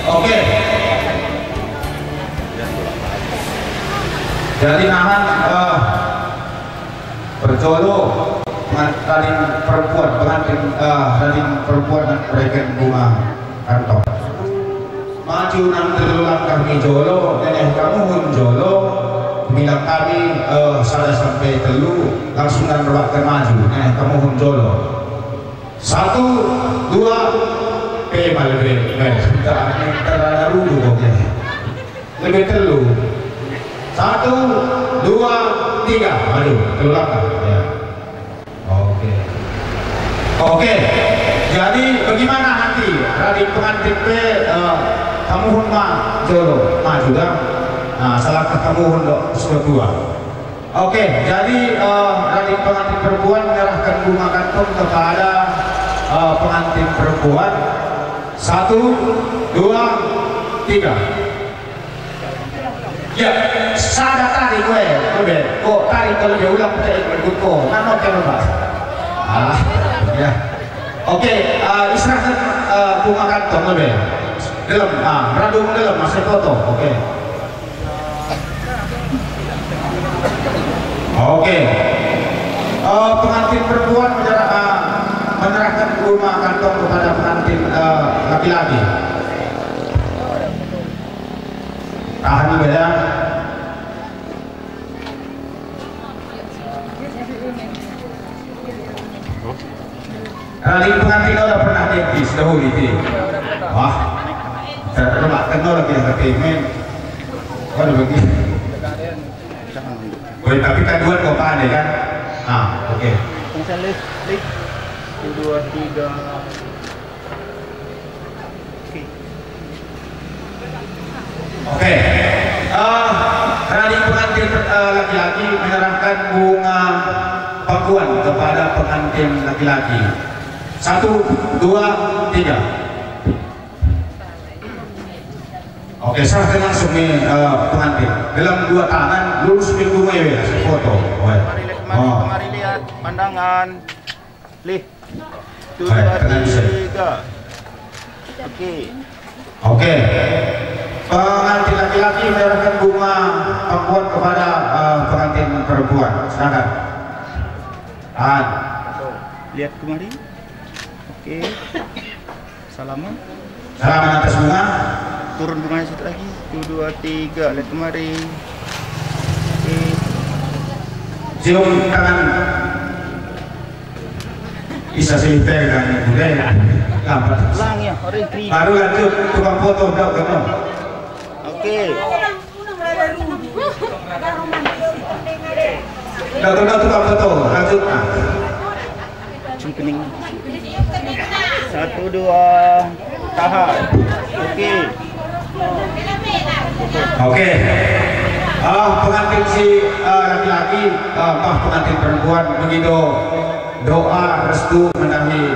Oke. Jadi nahan berjolo pengantin perempuan dari perempuan mereka bunga kantong maju nang telulang kami jolo dan kamu hun jolo bilang kami saya sampai telu langsung dan berwaktu maju kamu hun jolo 1 2 lebih terada rudu lebih telu 1 2 3 maju telulang ya. Oke, jadi bagaimana nanti dari pengantin kamu hunma jolo maju dah, salah ketemu hundok kedua. Oke, jadi dari pengantin perempuan menyerahkan bunga kantong kepada pengantin perempuan 1 2 3. Ya, sadar tadi gue, kok tadi kalau dia ulang kita ikut kok, mana oke pak? Ya, oke, istirahat bunga kantong lebih dalam, radung dalam masih foto, oke. Oke, pengantin perempuan menyerahkan bunga kantong kepada pengantin laki-laki. Tahan juga ya. Dari pengantin udah pernah dentist dahulu itu. Wah, rumah kenal lagi yang ketemen. Waduh begini. Boleh tapi kaduan kau pandai kan? Oke. Pencet lift 2 3. Oke. Dari pengantin laki-laki menyerahkan bunga pakuan kepada pengantin laki-laki. 1 2 3. Oke, serahkan langsung nih pengantin dalam 2 tangan lurus ke bunga ya, foto. Mari lihat pandangan. Lihat. 2 3. Oke. Pengantin laki-laki menyerahkan bunga pakuan kepada pengantin perempuan. Silakan. Lihat kemari. Oke. Salaman atas bunga. Turun bunganya situ lagi. 1 2 3. Lihat kemari. Oke. Cium tangan. Bisa siliter dan budaya. Lambat. Lang ya, orang kiri. Baru lanjut tukang foto udah kamu. Oke. Udah tukang foto lanjut. Cungkening. 1 2 tahan. Oke. Pengantin si laki-laki, pengantin perempuan begitu doa restu menahi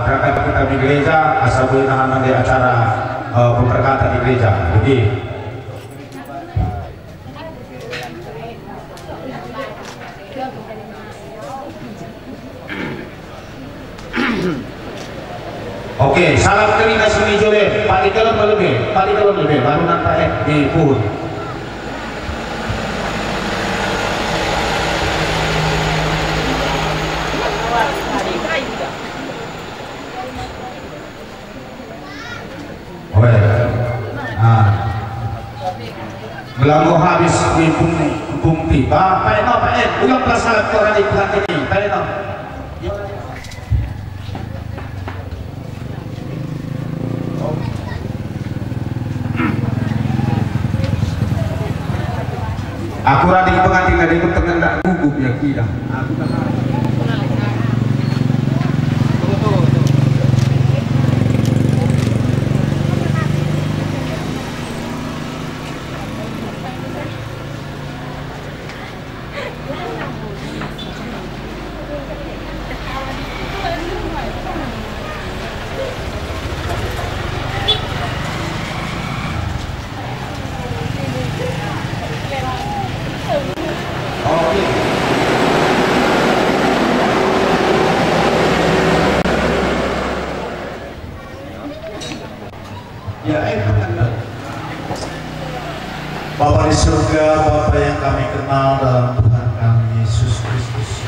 berangkat kita di gereja asal boleh nahan di acara pemberkatan di gereja. Jadi oke, salam terima kasih jole. Padi dalam lebih, baru nampak di pun. Belum habis di bumpi. Pak ulang salat orang di pengantin ini. Pak aku rada di pengantin ada ikut tengah gugup ya kira. surga, Bapa yang kami kenal dalam Tuhan kami Yesus Kristus,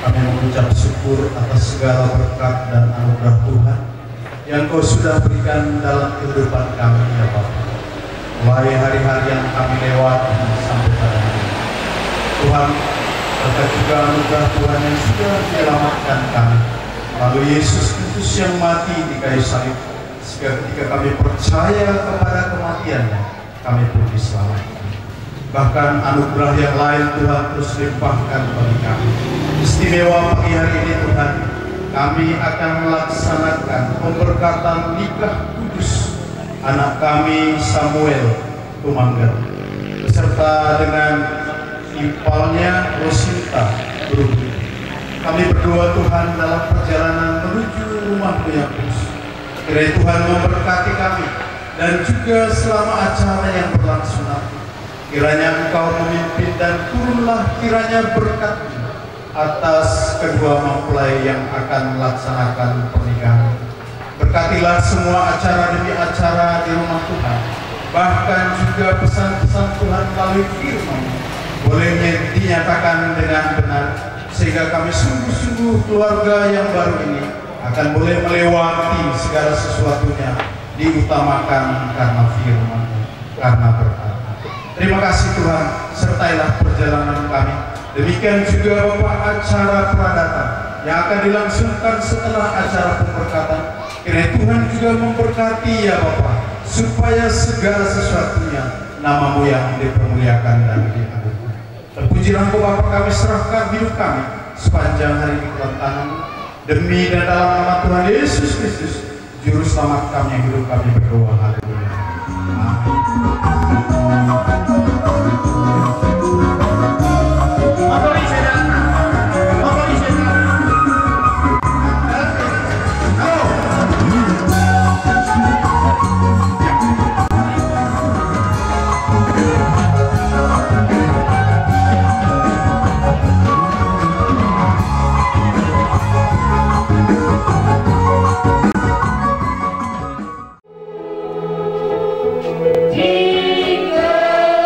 kami mengucap syukur atas segala berkat dan anugerah Tuhan yang Kau sudah berikan dalam kehidupan kami, ya Bapa. Mulai hari-hari yang kami lewati sampai pada hari ini, Tuhan, berkat juga anugerah Tuhan yang sudah menyelamatkan kami melalui Yesus Kristus yang mati di kayu salib, sehingga ketika kami percaya kepada kematian-Nya, kami pun diselamatkan. Bahkan anugerah yang lain Tuhan terus limpahkan bagi kami. Istimewa pagi hari ini Tuhan, kami akan melaksanakan pemberkatan nikah kudus anak kami Samuel Tumanggal beserta dengan ipalnya Rosinta Berubah. Kami berdoa Tuhan dalam perjalanan menuju rumah-Mu yang kudus, kiranya Tuhan memberkati kami dan juga selama acara yang berlangsung nanti, kiranya Engkau memimpin dan turunlah kiranya berkat atas kedua mempelai yang akan melaksanakan pernikahan. Berkatilah semua acara demi acara di rumah Tuhan, bahkan juga pesan-pesan Tuhan melalui firman boleh dinyatakan dengan benar, sehingga kami sungguh-sungguh keluarga yang baru ini akan boleh melewati segala sesuatunya, diutamakan karena firman, karena berkat. Terima kasih Tuhan, sertailah perjalanan kami. Demikian juga Bapak acara peradatan yang akan dilangsungkan setelah acara pemberkatan. Kiranya Tuhan juga memberkati ya Bapak, supaya segala sesuatunya nama-Mu yang dipermuliakan dan diagungkan. Terpujilah Engkau Bapa, kami serahkan hidup kami sepanjang hari di tangan-Mu, demi dan dalam nama Tuhan Yesus Kristus, Juru Selamat kami yang hidup, kami berdoa. Haleluya. Tinggal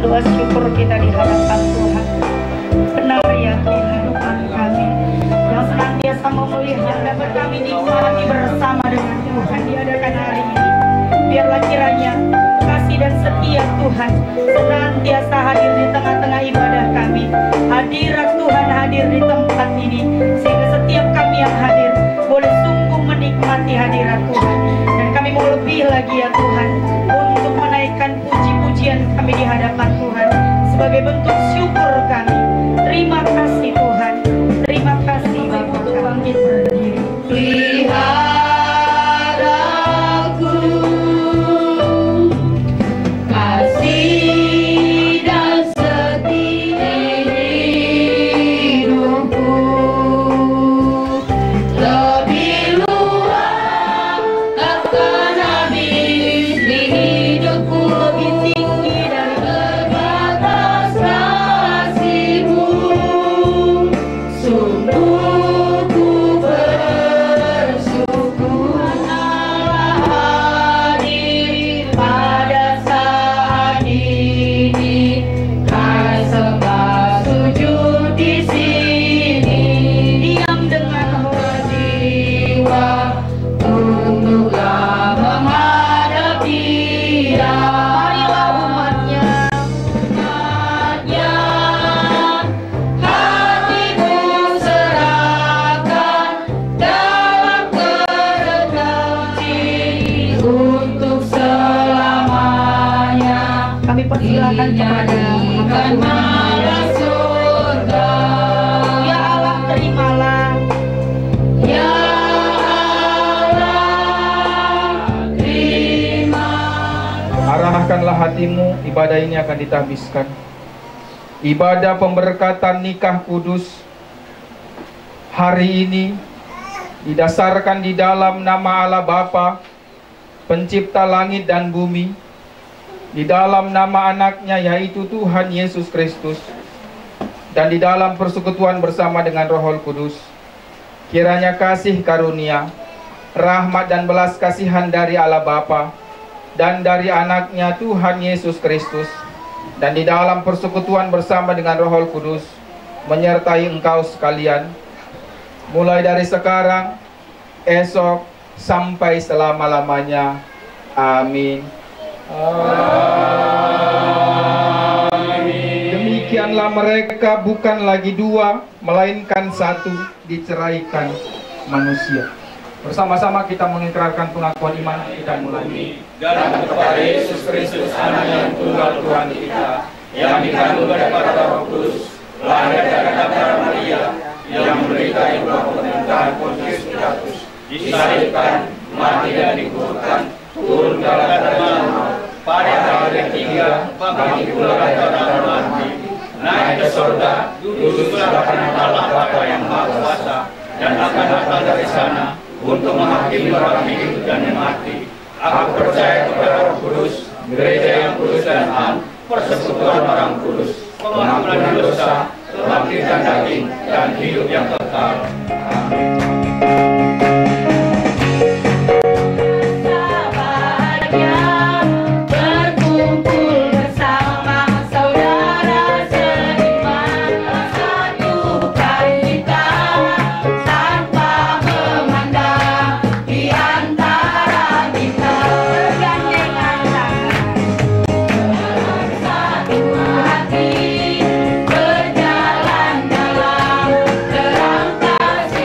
doa syukur kita di hadapan Tuhan. Benar ya Tuhan, Tuhan kami yang senantiasa memelihara dapat kami nikmati bersama dengan Tuhan diadakan hari ini. Biarlah kiranya kasih dan setia Tuhan senantiasa hadir di tengah-tengah ibadah kami. Hadirat Tuhan hadir di tempat ini, sehingga setiap kami yang hadir boleh sungguh menikmati hadirat Tuhan. Dan kami mau lebih lagi ya Tuhan, untuk menaikkan puji-pujian kami di hadapan Tuhan sebagai bentuk syukur kami. Terima kasih Tuhan, terima kasih Bapa kami berdiri. Peliharaku, kasih dan setia hidupku, lebih luas takkan habis di hidupku, lebih tinggi dari batas kasih-Mu. Sungguh ku bersyukur hadir pada saat ini, kan sembah sujud di sini, diam dengan jiwa untuklah menghadap Dia. Marilah umatnya, hatiku serahkan dalam kerendahan untuk selamanya. Kami persilakan kepada malah surga. Ya Allah terimalah, ya Allah terima. Arahkanlah hatimu, ibadah ini akan ditahbiskan. Ibadah pemberkatan nikah kudus hari ini didasarkan di dalam nama Allah Bapa, pencipta langit dan bumi, di dalam nama anaknya yaitu Tuhan Yesus Kristus, dan di dalam persekutuan bersama dengan Roh Kudus. Kiranya kasih karunia, rahmat dan belas kasihan dari Allah Bapa dan dari anaknya Tuhan Yesus Kristus, dan di dalam persekutuan bersama dengan Roh Kudus menyertai engkau sekalian, mulai dari sekarang, esok, sampai selama-lamanya. Amin. Demikianlah mereka bukan lagi dua, melainkan satu, diceraikan manusia. Bersama-sama kita mengikrarkan pengakuan iman. Kita mulai. Dalam kepada Yesus Kristus, Anak yang tunggal Tuhan kita, yang dikandung daripada Roh Kudus, lahir dari Darah Maria, yang menderita di bawah pemerintahan Pontius Pilatus, disalibkan, mati dan dikuburkan, turun dalam keadaan maut, pada hari ketiga bangkit pula dari dalam mati, naik ke surga, duduk sebelah kanan Allah Bapa yang Maha Kuasa, dan akan datang dari sana untuk menghakimi orang hidup dan yang mati. Aku percaya kepada Roh Kudus, gereja yang kudus dan am, persekutuan orang kudus, pengampunan dosa, kebangkitan daging, dan hidup yang kekal. Amin. Berjalan dalam terang kasih.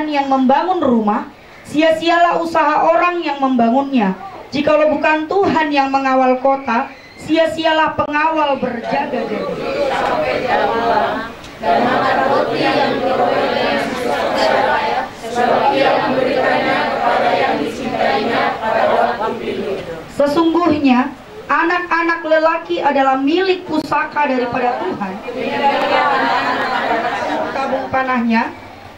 Tuhan yang membangun rumah, sia-sialah usaha orang yang membangunnya. Jikalau bukan Tuhan yang mengawal kota, sia-sialah pengawal berjaga-jaga. Dan makan roti yang diperoleh sebab ia memberikannya kepada yang dicintainya pada waktu itu. Sesungguhnya anak-anak lelaki adalah milik pusaka daripada Tuhan. Tabung panahnya,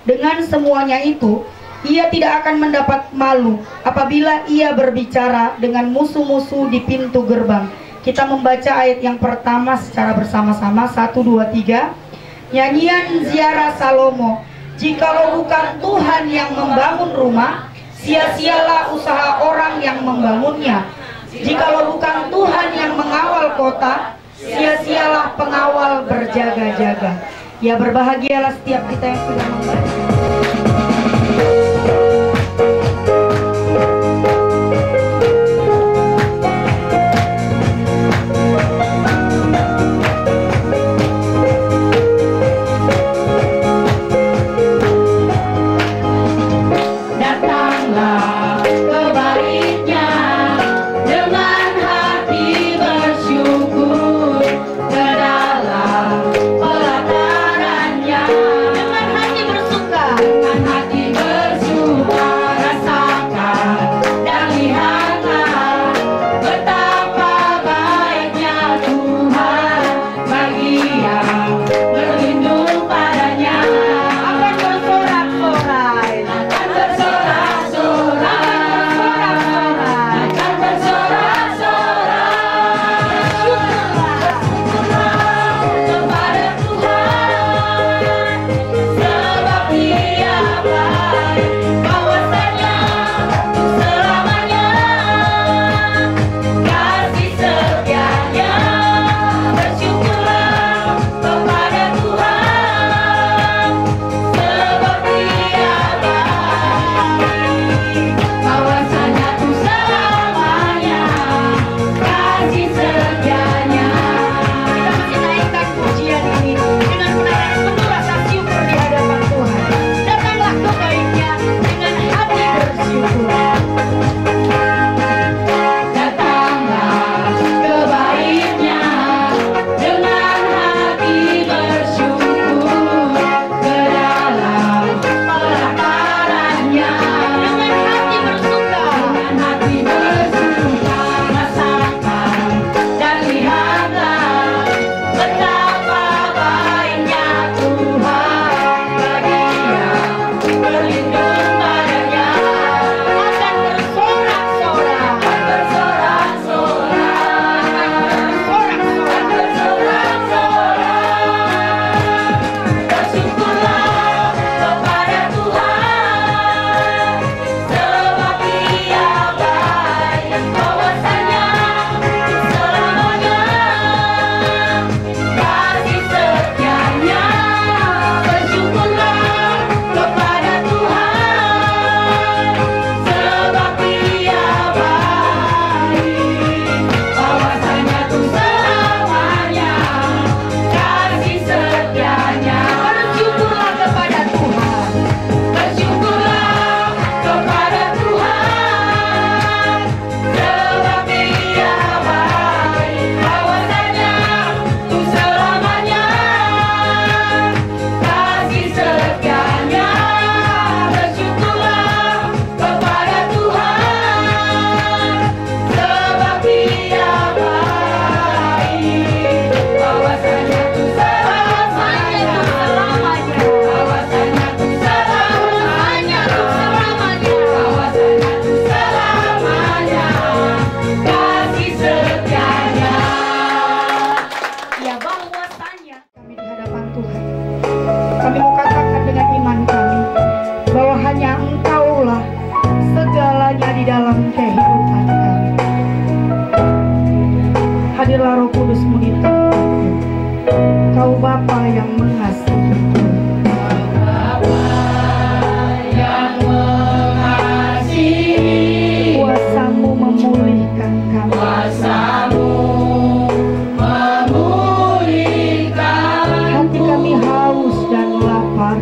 dengan semuanya itu ia tidak akan mendapat malu apabila ia berbicara dengan musuh-musuh di pintu gerbang. Kita membaca ayat yang pertama secara bersama-sama. 1, 2, 3. Nyanyian Ziarah Salomo. Jikalau bukan Tuhan yang membangun rumah, sia-sialah usaha orang yang membangunnya. Jikalau bukan Tuhan yang mengawal kota, sia-sialah pengawal berjaga-jaga. Ya, berbahagialah setiap kita yang sudah membaca. di dalam kehidupan kami. Hadirlah Roh Kudus-Mu di tempatku. Kau Bapa yang mengasihi. Kuasa-Mu memulihkan kami. Hati kami haus dan lapar.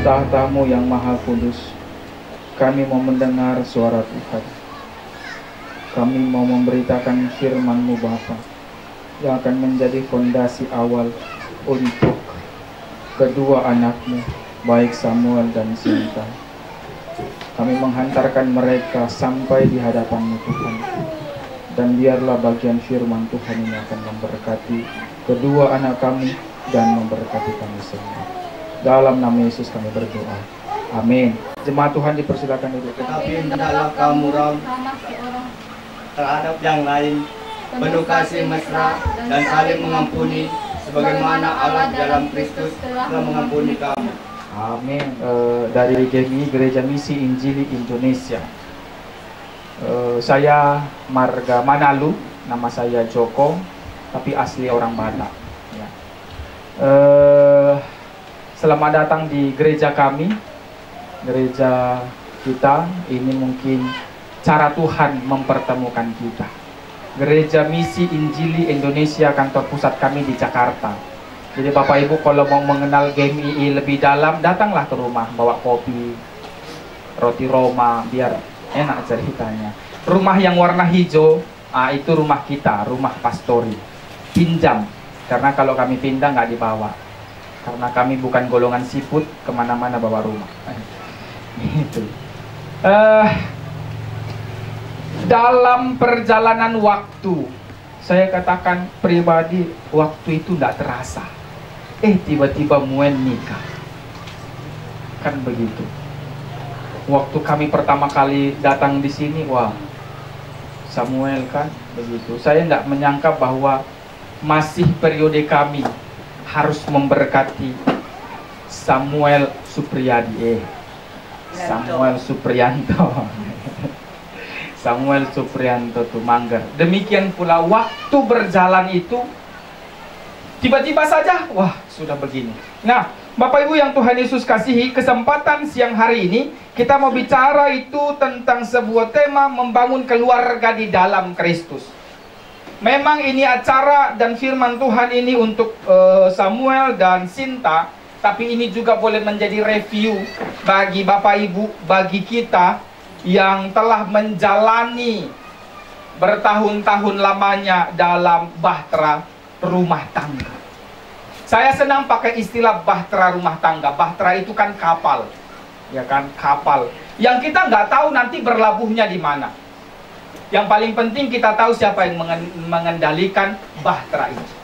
tahta-Mu yang maha kudus, kami mau mendengar suara Tuhan. Kami mau memberitakan firman-Mu Bapa, yang akan menjadi fondasi awal untuk kedua anak-Mu, baik Samuel dan Sinta. Kami menghantarkan mereka sampai di hadapan-Mu Tuhan. Dan biarlah bagian firman Tuhan ini akan memberkati kedua anak kami dan memberkati kami semua. Dalam nama Yesus kami berdoa. Amin. Jemaat Tuhan dipersilakan duduk. Tetapi hendaklah kamu ramah terhadap yang lain, penuh kasih mesra dan saling mengampuni, sebagaimana Allah dalam Kristus telah mengampuni kamu. Amin. Dari GMI Gereja Misi Injili Indonesia. Saya marga Manalu, nama saya Joko, tapi asli orang Batak. Ya. Selamat datang di gereja kami, gereja kita. Ini mungkin cara Tuhan mempertemukan kita. Gereja Misi Injili Indonesia, kantor pusat kami di Jakarta. Jadi Bapak Ibu kalau mau mengenal GMI lebih dalam, datanglah ke rumah, bawa kopi, roti Roma, biar enak ceritanya. Rumah yang warna hijau, itu rumah kita, rumah pastori. Pinjam, karena kalau kami pindah nggak dibawa. Karena kami bukan golongan siput, kemana-mana bawa rumah. Gitu. Dalam perjalanan waktu, saya katakan pribadi, waktu itu tidak terasa. Tiba-tiba muen nikah. Kan begitu. Waktu kami pertama kali datang di sini, wah, Samuel kan begitu. Saya tidak menyangka bahwa masih periode kami harus memberkati Samuel Supriyadi. Samuel Supriyanto. Samuel Supriyanto Tumanggar. Demikian pula waktu berjalan itu tiba-tiba saja, wah, sudah begini. Nah, Bapak Ibu yang Tuhan Yesus kasihi, kesempatan siang hari ini kita mau bicara itu tentang sebuah tema membangun keluarga di dalam Kristus. Memang ini acara dan firman Tuhan ini untuk Samuel dan Sinta, tapi ini juga boleh menjadi review bagi Bapak Ibu, bagi kita yang telah menjalani bertahun-tahun lamanya dalam bahtera rumah tangga. Saya senang pakai istilah bahtera rumah tangga. Bahtera itu kan kapal, ya kan, kapal yang kita nggak tahu nanti berlabuhnya di mana. Yang paling penting kita tahu siapa yang mengendalikan bahtera itu.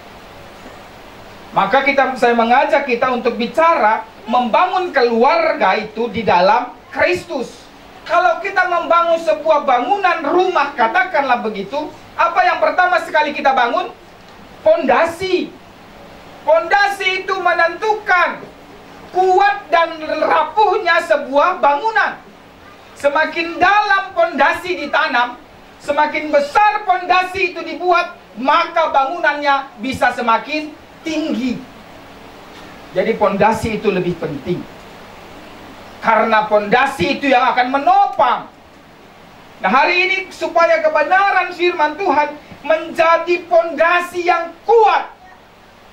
Maka saya mengajak kita untuk bicara membangun keluarga itu di dalam Kristus. Kalau kita membangun sebuah bangunan rumah, katakanlah begitu, apa yang pertama sekali kita bangun? Pondasi. Pondasi itu menentukan kuat dan rapuhnya sebuah bangunan. Semakin dalam pondasi ditanam, semakin besar pondasi itu dibuat, maka bangunannya bisa semakin tinggi. Jadi pondasi itu lebih penting. Karena pondasi itu yang akan menopang. Nah, hari ini supaya kebenaran firman Tuhan menjadi pondasi yang kuat,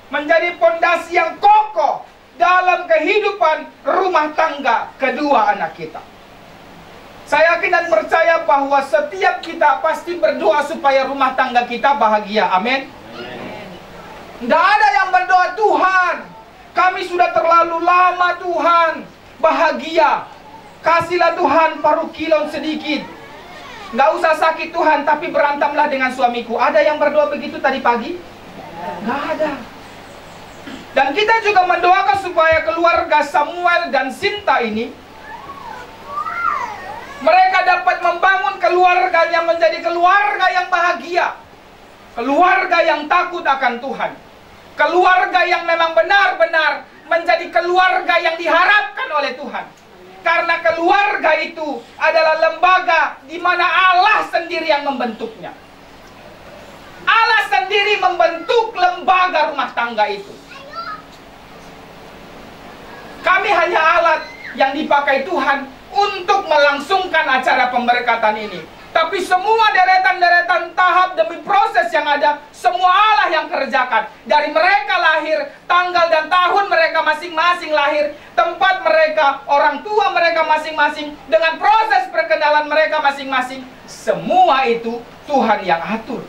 menjadi pondasi yang kokoh dalam kehidupan rumah tangga kedua anak kita. Saya yakin dan percaya bahwa setiap kita pasti berdoa supaya rumah tangga kita bahagia. Amin. Tidak ada yang berdoa, Tuhan, kami sudah terlalu lama Tuhan bahagia, kasihlah Tuhan paruh kilon sedikit. Nggak usah sakit Tuhan, tapi berantamlah dengan suamiku. Ada yang berdoa begitu tadi pagi? Nggak ada. Dan kita juga mendoakan supaya keluarga Samuel dan Sinta ini, mereka dapat membangun keluarganya menjadi keluarga yang bahagia, keluarga yang takut akan Tuhan, keluarga yang memang benar-benar menjadi keluarga yang diharapkan oleh Tuhan. Karena keluarga itu adalah lembaga di mana Allah sendiri yang membentuknya. Allah sendiri membentuk lembaga rumah tangga itu. Kami hanya alat yang dipakai Tuhan untuk melangsungkan acara pemberkatan ini. Tapi semua deretan-deretan tahap demi proses yang ada, semua Allah yang kerjakan. Dari mereka lahir, tanggal dan tahun mereka masing-masing lahir, tempat mereka, orang tua mereka masing-masing, dengan proses perkenalan mereka masing-masing, semua itu Tuhan yang atur.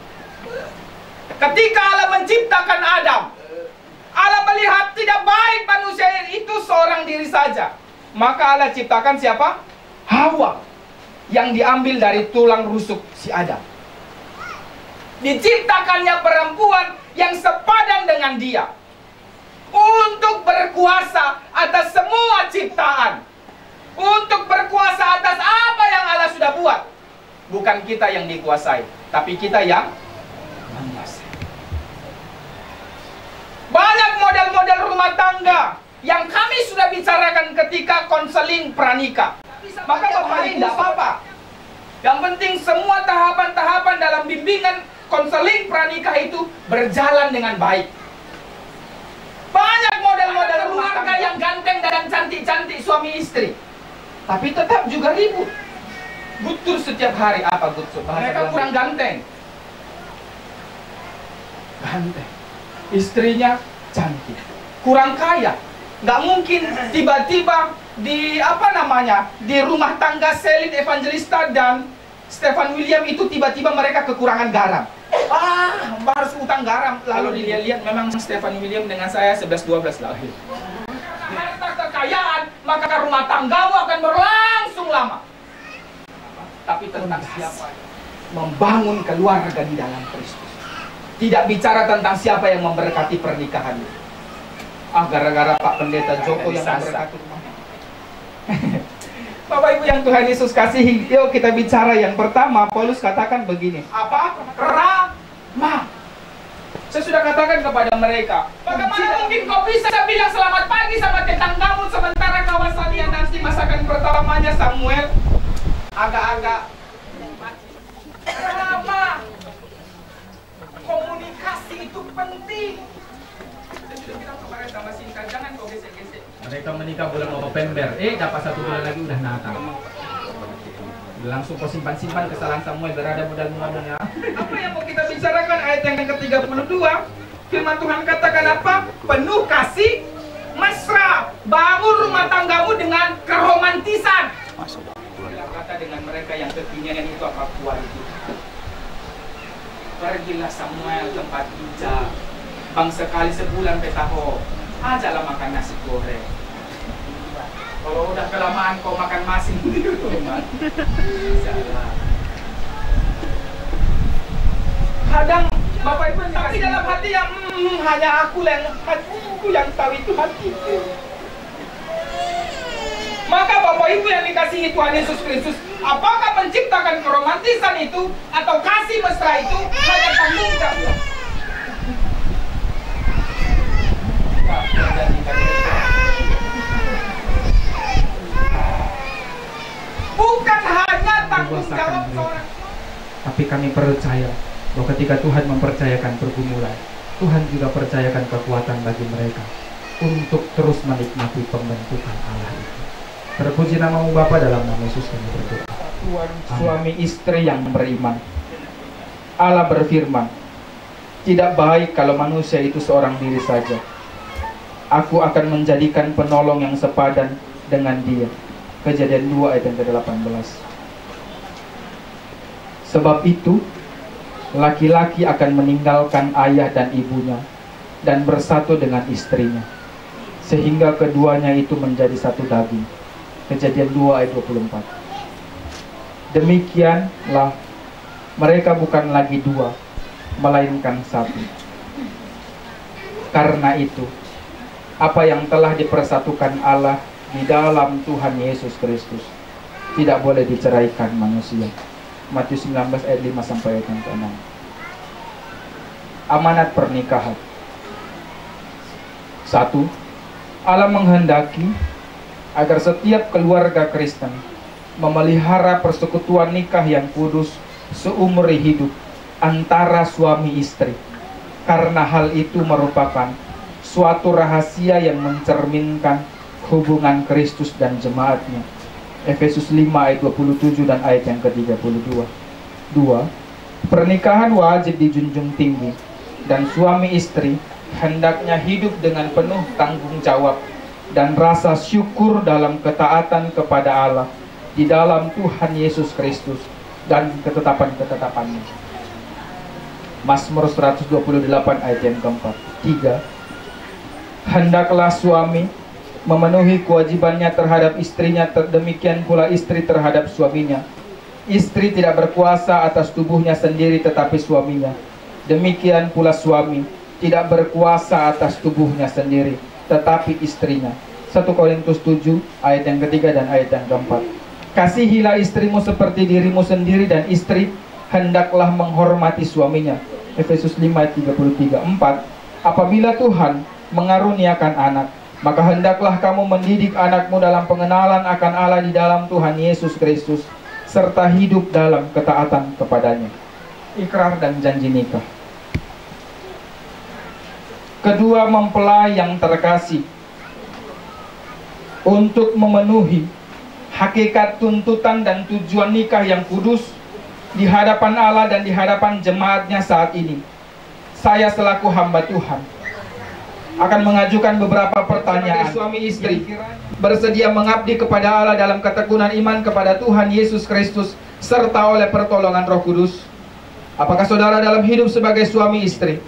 Ketika Allah menciptakan Adam, Allah melihat tidak baik manusia itu seorang diri saja. Maka Allah ciptakan siapa? Hawa, yang diambil dari tulang rusuk si Adam. Diciptakannya perempuan yang sepadan dengan dia untuk berkuasa atas semua ciptaan, untuk berkuasa atas apa yang Allah sudah buat. Bukan kita yang dikuasai, tapi kita yang menguasai. Banyak model-model rumah tangga yang kami sudah bicarakan ketika konseling pranikah. Maka Bapak Ibu tidak apa-apa. Yang penting semua tahapan-tahapan dalam bimbingan konseling pranikah itu berjalan dengan baik. Banyak model-model keluarga yang ganteng dan cantik-cantik suami istri, tapi tetap juga ribut. Gutur setiap hari. Apa gutur? Mereka kurang ganteng. Ganteng. Istrinya cantik. Kurang kaya. Nggak mungkin tiba-tiba di di rumah tangga Selin Evangelista dan Stefan William itu tiba-tiba mereka kekurangan garam. Harus utang garam. Lalu dilihat memang Stefan William dengan saya 11-12 lahir. Harta kekayaan, maka rumah tanggamu akan berlangsung lama. Tapi tentang siapa membangun keluarga di dalam Kristus. Tidak bicara tentang siapa yang memberkati pernikahan. Gara-gara Pak Pendeta Joko yang memberkati rumah. Bapak Ibu yang Tuhan Yesus kasihi, yuk kita bicara yang pertama. Paulus katakan begini, apa? Ramah. Saya sudah katakan kepada mereka, bagaimana mungkin kau bisa bilang selamat pagi sama tetanggamu sementara kawasannya nanti masakan pertamanya Samuel agak-agak ramah. Komunikasi itu penting. Saya sudah bilang kemarin sama Sinta, jangan kau gesek-gesek. Mereka menikah bulan November, dapat 1 bulan lagi udah Natal. Langsung kau simpan-simpan kesalahan Samuel, berada modal ngomongnya. Apa yang mau kita bicarakan? Ayat yang ke-32, firman Tuhan katakan apa? Penuh kasih mesra, bangun rumah tanggamu dengan keromantisan. Bila kata dengan mereka yang kekinian itu apa itu? Pergilah Samuel tempat hijau, bang sekali sebulan petaho, ajalah makan nasi goreng. Kalau udah kelamaan kau makan masin di rumah, salah. Kadang Bapak Ibu tapi dalam hati yang hanya aku yang tahu itu hatiku. Maka Bapak Ibu yang dikasihi Tuhan Yesus Kristus, apakah menciptakan keromantisan itu atau kasih mesra itu hanya tanggung jawab? Bukan hanya tanggung jawab seorang. Tapi kami percaya bahwa ketika Tuhan mempercayakan pergumulan, Tuhan juga percayakan kekuatan bagi mereka untuk terus menikmati pembentukan Allah itu. Terpuji nama-Mu Bapa, dalam nama Yesus kami berdoa. Tuhan suami istri yang beriman. Allah berfirman, tidak baik kalau manusia itu seorang diri saja. Aku akan menjadikan penolong yang sepadan dengan dia. Kejadian 2 ayat yang ke-18. Sebab itu, laki-laki akan meninggalkan ayah dan ibunya dan bersatu dengan istrinya, sehingga keduanya itu menjadi satu daging. Kejadian 2 ayat 24. Demikianlah mereka bukan lagi dua, melainkan satu. Karena itu, apa yang telah dipersatukan Allah di dalam Tuhan Yesus Kristus tidak boleh diceraikan manusia. Matius 19 ayat 5 sampai ayat 6. Amanat pernikahan. 1. Allah menghendaki agar setiap keluarga Kristen memelihara persekutuan nikah yang kudus seumur hidup antara suami istri, karena hal itu merupakan suatu rahasia yang mencerminkan hubungan Kristus dan jemaatnya. Efesus 5 ayat 27 dan ayat yang ke-32. 2. Pernikahan wajib dijunjung tinggi dan suami istri hendaknya hidup dengan penuh tanggung jawab dan rasa syukur dalam ketaatan kepada Allah di dalam Tuhan Yesus Kristus dan ketetapan-ketetapannya. Mazmur 128 ayat yang keempat. 3. Hendaklah suami memenuhi kewajibannya terhadap istrinya, demikian pula istri terhadap suaminya. Istri tidak berkuasa atas tubuhnya sendiri tetapi suaminya. Demikian pula suami tidak berkuasa atas tubuhnya sendiri tetapi istrinya. 1 Korintus 7 ayat yang ketiga dan ayat yang keempat. Kasihilah istrimu seperti dirimu sendiri, dan istri hendaklah menghormati suaminya. Efesus 5 ayat 33. 4. Apabila Tuhan mengaruniakan anak, maka hendaklah kamu mendidik anakmu dalam pengenalan akan Allah di dalam Tuhan Yesus Kristus, serta hidup dalam ketaatan kepadanya. Ikrar dan janji nikah. Kedua mempelai yang terkasih, untuk memenuhi hakikat tuntutan dan tujuan nikah yang kudus di hadapan Allah dan di hadapan jemaatnya saat ini, saya selaku hamba Tuhan akan mengajukan beberapa pertanyaan. Suami istri bersedia mengabdi kepada Allah dalam ketekunan iman kepada Tuhan Yesus Kristus serta oleh pertolongan Roh Kudus. Apakah saudara dalam hidup sebagai suami istri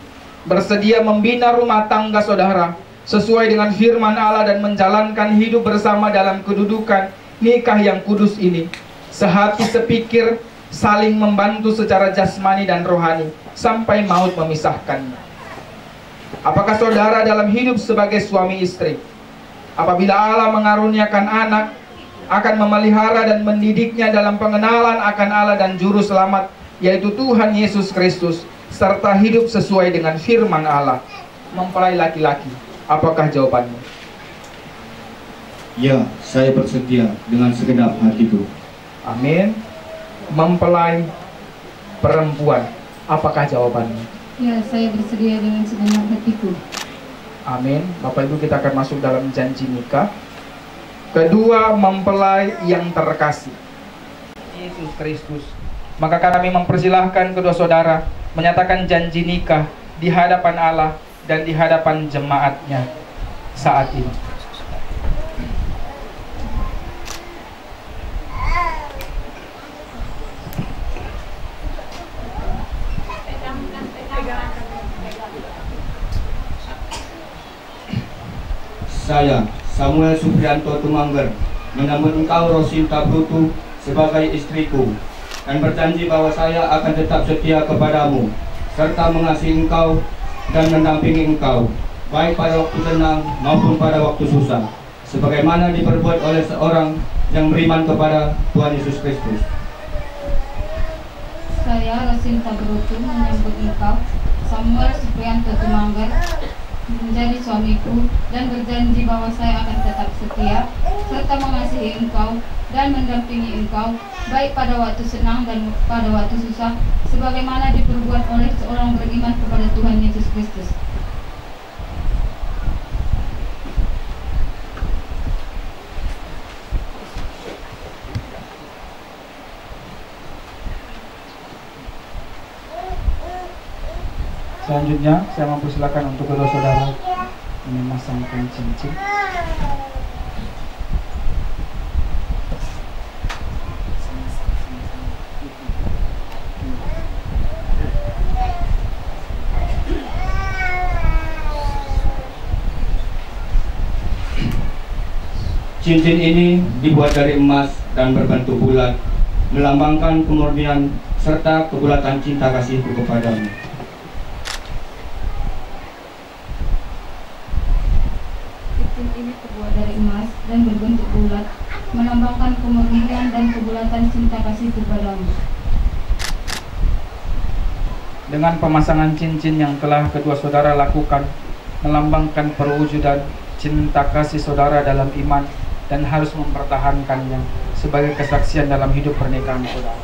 bersedia membina rumah tangga saudara sesuai dengan firman Allah dan menjalankan hidup bersama dalam kedudukan nikah yang kudus ini, sehati sepikir, saling membantu secara jasmani dan rohani sampai maut memisahkannya? Apakah saudara dalam hidup sebagai suami istri, apabila Allah mengaruniakan anak, akan memelihara dan mendidiknya dalam pengenalan akan Allah dan Juru Selamat, yaitu Tuhan Yesus Kristus, serta hidup sesuai dengan firman Allah? Mempelai laki-laki, apakah jawabannya? Ya, saya bersedia dengan segenap hatiku. Amin. Mempelai perempuan, apakah jawabannya? Ya, saya bersedia dengan segenap hatiku. Amin. Bapak Ibu, kita akan masuk dalam janji nikah. Kedua mempelai yang terkasih, Yesus Kristus. Maka kami mempersilahkan kedua saudara menyatakan janji nikah di hadapan Allah dan di hadapan jemaatnya saat ini. Saya, Samuel Suprianto Tumangger, menyambut engkau Rosinta Brutu sebagai istriku, dan berjanji bahwa saya akan tetap setia kepadamu, serta mengasihi engkau dan mendampingi engkau, baik pada waktu senang maupun pada waktu susah, sebagaimana diperbuat oleh seorang yang beriman kepada Tuhan Yesus Kristus. Saya, Rosinta Brutu, menyambut engkau, Samuel Suprianto Tumangger, menjadi suamiku, dan berjanji bahwa saya akan tetap setia serta mengasihi engkau dan mendampingi engkau, baik pada waktu senang dan pada waktu susah, sebagaimana diperbuat oleh seorang beriman kepada Tuhan Yesus Kristus. Selanjutnya, saya mempersilakan untuk kedua saudara memasangkan cincin. Cincin ini dibuat dari emas dan berbentuk bulat, melambangkan kemurnian serta kebulatan cinta kasihku kepadamu. Cincin ini terbuat dari emas dan berbentuk bulat, melambangkan kemurnian dan kebulatan cinta kasih kepadamu. Dengan pemasangan cincin yang telah kedua saudara lakukan, melambangkan perwujudan cinta kasih saudara dalam iman dan harus mempertahankannya sebagai kesaksian dalam hidup pernikahan saudara.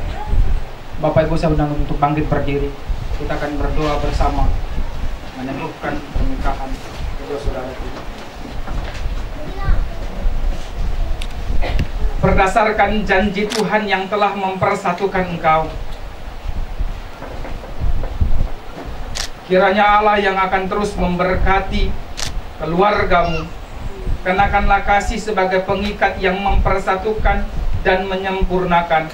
Bapak Ibu, saya undang untuk bangkit berdiri. Kita akan berdoa bersama meneguhkan pernikahan kedua saudara kita. Berdasarkan janji Tuhan yang telah mempersatukan engkau, kiranya Allah yang akan terus memberkati keluargamu, Kenakanlah kasih sebagai pengikat yang mempersatukan dan menyempurnakan.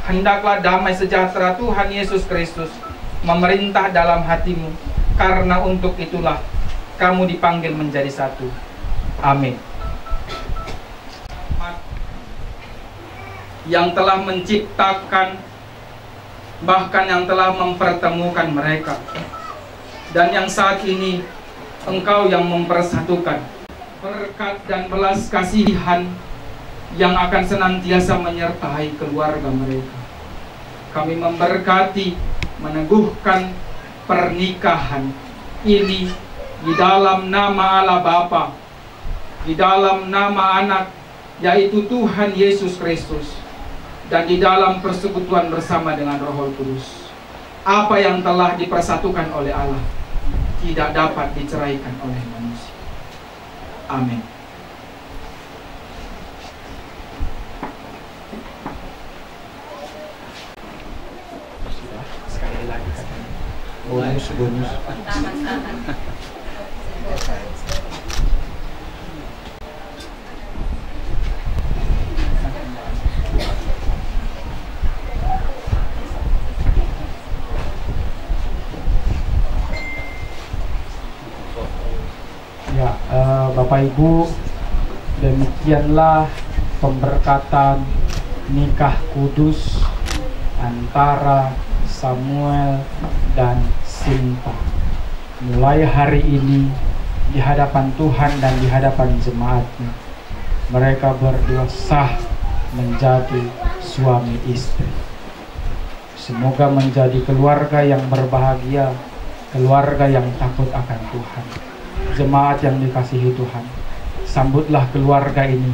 Hendaklah damai sejahtera Tuhan Yesus Kristus memerintah dalam hatimu, karena untuk itulah kamu dipanggil menjadi satu. Amin. Yang telah menciptakan, bahkan yang telah mempertemukan mereka, dan yang saat ini Engkau yang mempersatukan. Berkat dan belas kasihan yang akan senantiasa menyertai keluarga mereka. Kami memberkati, meneguhkan pernikahan ini di dalam nama Allah Bapa, di dalam nama Anak, yaitu Tuhan Yesus Kristus, dan di dalam persekutuan bersama dengan Roh Kudus. Apa yang telah dipersatukan oleh Allah tidak dapat diceraikan oleh manusia. Amin. Sekali lagi katanya. Bonus. Ya, Bapak Ibu, demikianlah pemberkatan nikah kudus antara Samuel dan Sinta. Mulai hari ini di hadapan Tuhan dan di hadapan jemaatnya, mereka berdua sah menjadi suami istri. Semoga menjadi keluarga yang berbahagia, keluarga yang takut akan Tuhan. Jemaat yang dikasihi Tuhan, sambutlah keluarga ini.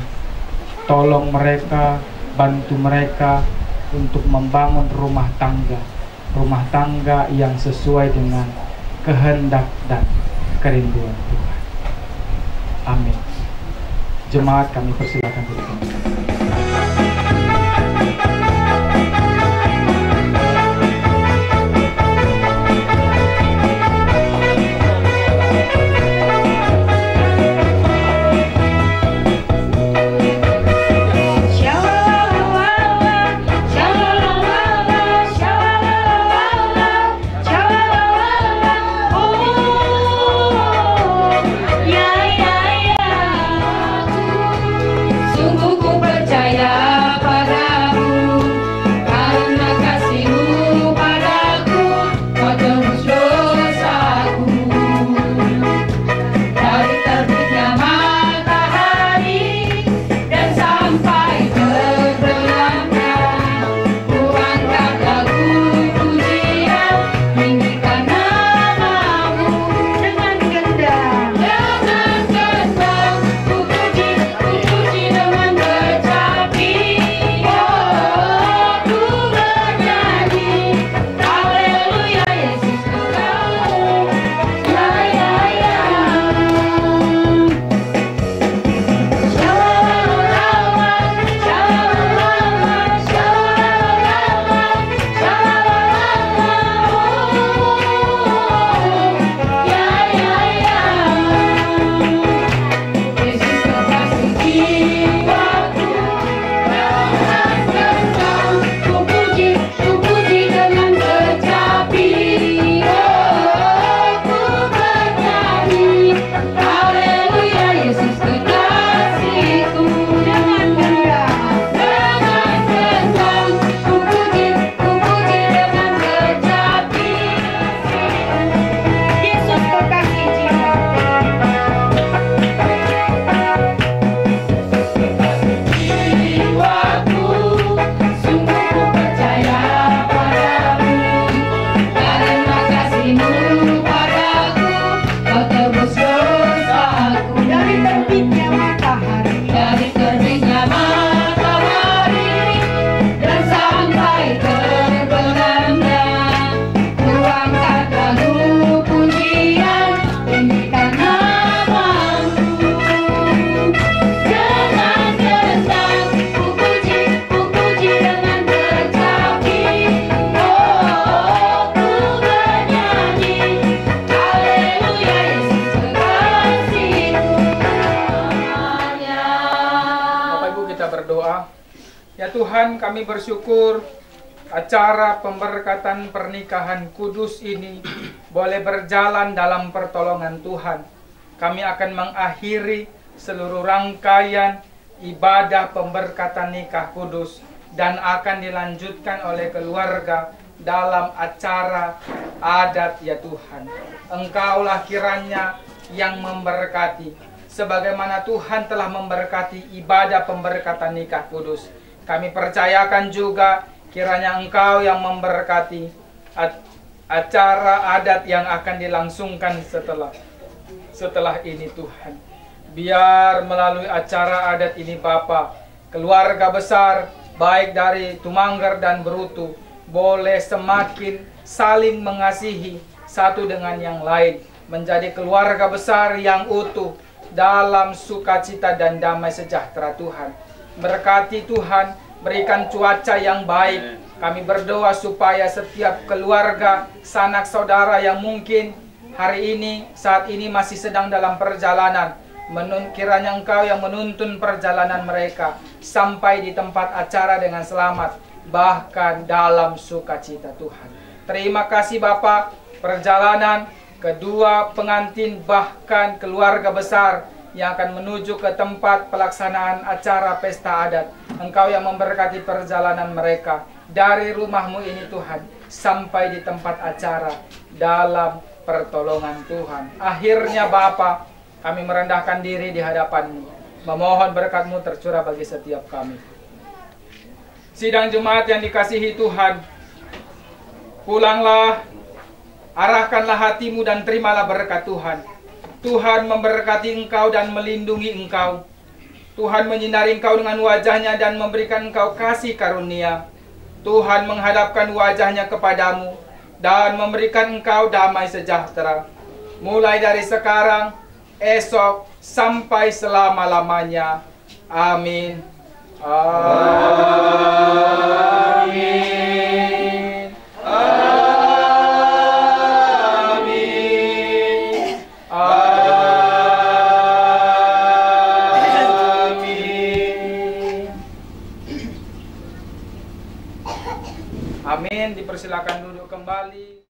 Tolong mereka, bantu mereka untuk membangun rumah tangga yang sesuai dengan kehendak dan kerinduan Tuhan. Amin. Jemaat, kami persilakan duduk. Sungguh ku berdoa. Ya Tuhan, kami bersyukur acara pemberkatan pernikahan kudus ini boleh berjalan dalam pertolongan Tuhan. Kami akan mengakhiri seluruh rangkaian ibadah pemberkatan nikah kudus dan akan dilanjutkan oleh keluarga dalam acara adat ya Tuhan. Engkaulah kiranya yang memberkati, sebagaimana Tuhan telah memberkati ibadah pemberkatan nikah kudus. Kami percayakan juga kiranya Engkau yang memberkati acara adat yang akan dilangsungkan setelah ini Tuhan. Biar melalui acara adat ini Bapa, keluarga besar baik dari Tumanggar dan Berutu boleh semakin saling mengasihi satu dengan yang lain, menjadi keluarga besar yang utuh dalam sukacita dan damai sejahtera Tuhan. Berkati Tuhan, berikan cuaca yang baik. Kami berdoa supaya setiap keluarga, sanak saudara yang mungkin hari ini, saat ini masih sedang dalam perjalanan, kiranya Engkau yang menuntun perjalanan mereka sampai di tempat acara dengan selamat, bahkan dalam sukacita Tuhan. Terima kasih Bapa, perjalanan kedua pengantin bahkan keluarga besar yang akan menuju ke tempat pelaksanaan acara pesta adat. Engkau yang memberkati perjalanan mereka dari rumah-Mu ini Tuhan sampai di tempat acara dalam pertolongan Tuhan. Akhirnya Bapa, kami merendahkan diri di hadapan-Mu, memohon berkat-Mu tercurah bagi setiap kami. Sidang jemaat yang dikasihi Tuhan, pulanglah, arahkanlah hatimu dan terimalah berkat Tuhan. Tuhan memberkati engkau dan melindungi engkau. Tuhan menyinari engkau dengan wajah-Nya dan memberikan engkau kasih karunia. Tuhan menghadapkan wajah-Nya kepadamu dan memberikan engkau damai sejahtera. Mulai dari sekarang, esok, sampai selama-lamanya. Amin. Amin. Amin. Amin. Amin. Dipersilakan duduk kembali.